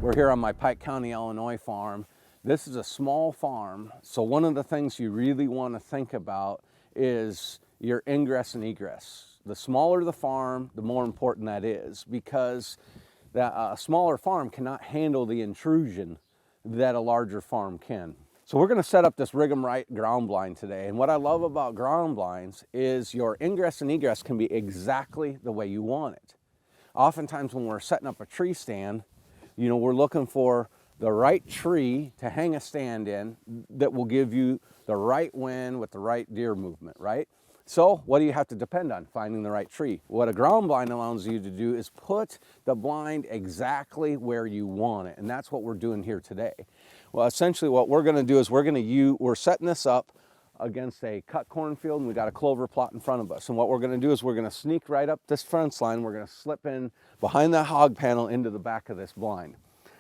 We're here on my Pike County, Illinois farm. This is a small farm, so one of the things you really want to think about is your ingress and egress. The smaller the farm, the more important that is, because a smaller farm cannot handle the intrusion that a larger farm can. So we're going to set up this Riggum Right ground blind today, and what I love about ground blinds is your ingress and egress can be exactly the way you want it. Oftentimes when we're setting up a tree stand, you know, we're looking for the right tree to hang a stand in that will give you the right wind with the right deer movement, right? So what do you have to depend on? Finding the right tree. What a ground blind allows you to do is put the blind exactly where you want it, and that's what we're doing here today. Well, essentially what we're going to do is we're setting this up against a cut cornfield, and we got a clover plot in front of us. And what we're going to do is we're going to sneak right up this fence line. We're going to slip in behind that hog panel into the back of this blind.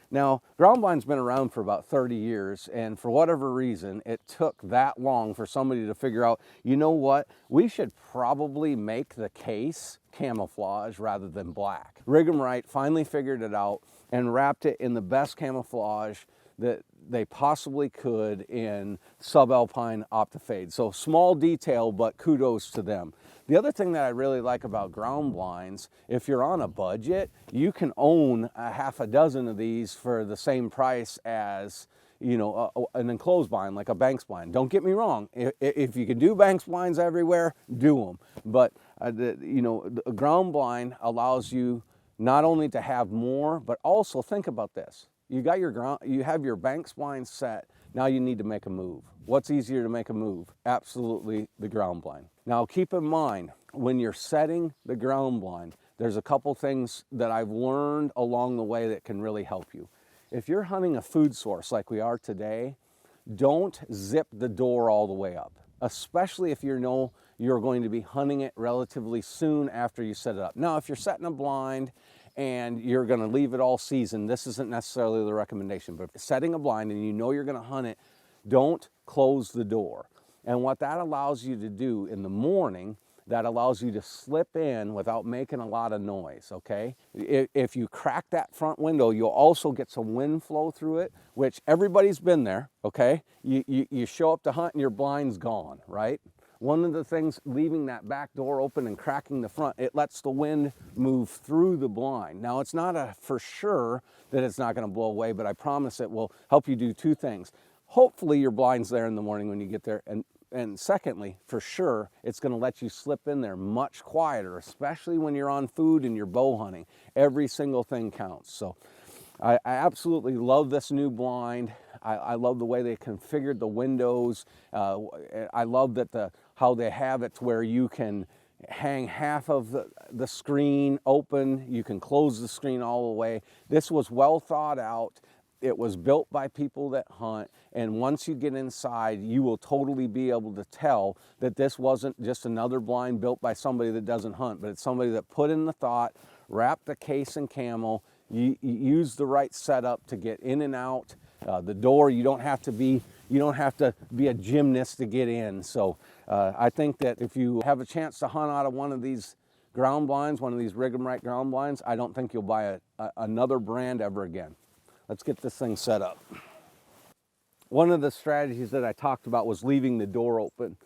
Now, ground blind's been around for about 30 years, and for whatever reason, it took that long for somebody to figure out, you know what, we should probably make the case camouflage rather than black. Riggum Right finally figured it out and wrapped it in the best camouflage that they possibly could in subalpine Optifade. So small detail, but kudos to them. The other thing that I really like about ground blinds, if you're on a budget, you can own a half a dozen of these for the same price as, you know, an enclosed blind, like a Banks blind. Don't get me wrong, if you can do Banks blinds everywhere, do them. But you know, the ground blind allows you not only to have more, but also think about this. You have your Banks blind set. Now you need to make a move. What's easier to make a move? Absolutely the ground blind. Now keep in mind, when you're setting the ground blind, there's a couple things that I've learned along the way that can really help you. If you're hunting a food source like we are today, don't zip the door all the way up, especially if you know you're going to be hunting it relatively soon after you set it up. Now, if you're setting a blind and you're going to leave it all season, this isn't necessarily the recommendation, but if you're setting a blind and you know you're going to hunt it, don't close the door. And what that allows you to do in the morning, that allows you to slip in without making a lot of noise, okay? If you crack that front window, you'll also get some wind flow through it, which everybody's been there, okay? You show up to hunt and your blind's gone, right? One of the things, leaving that back door open and cracking the front, it lets the wind move through the blind. Now, it's not for sure that it's not going to blow away, but I promise it will help you do two things. Hopefully your blind's there in the morning when you get there, and secondly, for sure, it's going to let you slip in there much quieter, especially when you're on food and you're bow hunting. Every single thing counts. So I absolutely love this new blind. I love the way they configured the windows. I love that how they have it to where you can hang half of the screen open. You can close the screen all the way. This was well thought out. It was built by people that hunt, and once you get inside, you will totally be able to tell that this wasn't just another blind built by somebody that doesn't hunt, but it's somebody that put in the thought, wrapped the case in camo, use the right setup to get in and out. The door, you don't have to be a gymnast to get in. So I think that if you have a chance to hunt out of one of these ground blinds, one of these Riggum Right ground blinds, I don't think you'll buy another brand ever again. Let's get this thing set up. One of the strategies that I talked about was leaving the door open,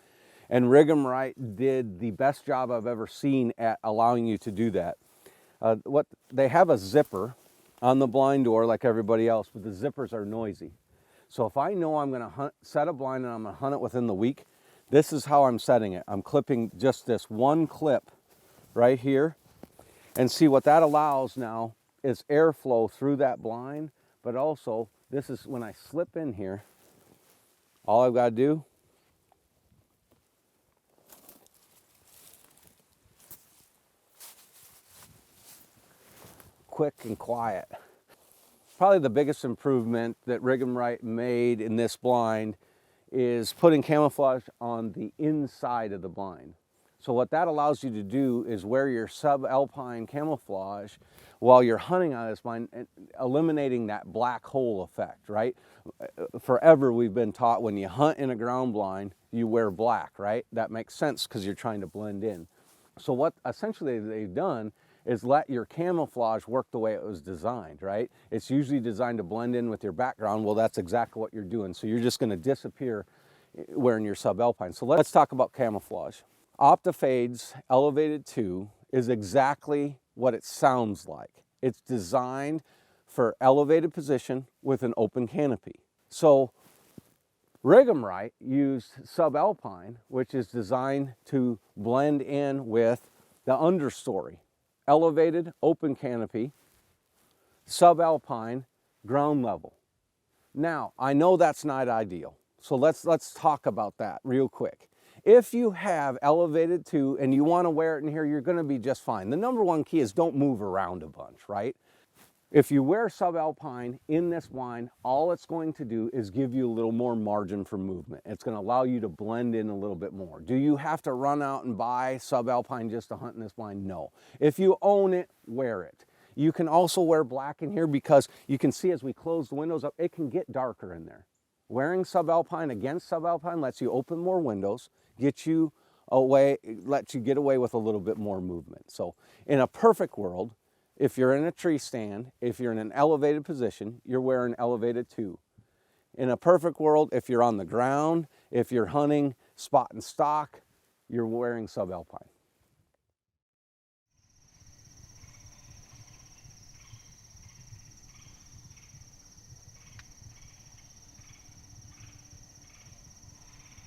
and Riggum Right did the best job I've ever seen at allowing you to do that. They have a zipper on the blind door like everybody else, but the zippers are noisy. So if I know I'm going to set a blind and I'm going to hunt it within the week, this is how I'm setting it. I'm clipping just this one clip right here, and see what that allows now is airflow through that blind. But also, this is when I slip in here, all I've got to do quick and quiet. Probably the biggest improvement that Riggum Right made in this blind is putting camouflage on the inside of the blind. So what that allows you to do is wear your subalpine camouflage while you're hunting on this blind, eliminating that black hole effect, right? Forever we've been taught when you hunt in a ground blind, you wear black, right? That makes sense because you're trying to blend in. So what essentially they've done is let your camouflage work the way it was designed, right? It's usually designed to blend in with your background. Well, that's exactly what you're doing. So you're just going to disappear wearing your subalpine. So let's talk about camouflage. OptiFade's Elevated 2 is exactly what it sounds like. It's designed for elevated position with an open canopy. So Rig-Em-Right used subalpine, which is designed to blend in with the understory. Elevated, open canopy, subalpine, ground level. Now, I know that's not ideal, so let's talk about that real quick. If you have Elevated 2 and you want to wear it in here, you're going to be just fine. The number one key is don't move around a bunch, right? If you wear subalpine in this blind, all it's going to do is give you a little more margin for movement. It's going to allow you to blend in a little bit more. Do you have to run out and buy subalpine just to hunt in this blind? No. If you own it, wear it. You can also wear black in here because you can see as we close the windows up, it can get darker in there. Wearing subalpine against subalpine lets you open more windows, get you away, lets you get away with a little bit more movement. So in a perfect world, if you're in a tree stand, if you're in an elevated position, you're wearing Elevated 2. In a perfect world, if you're on the ground, if you're hunting spot and stock, you're wearing subalpine.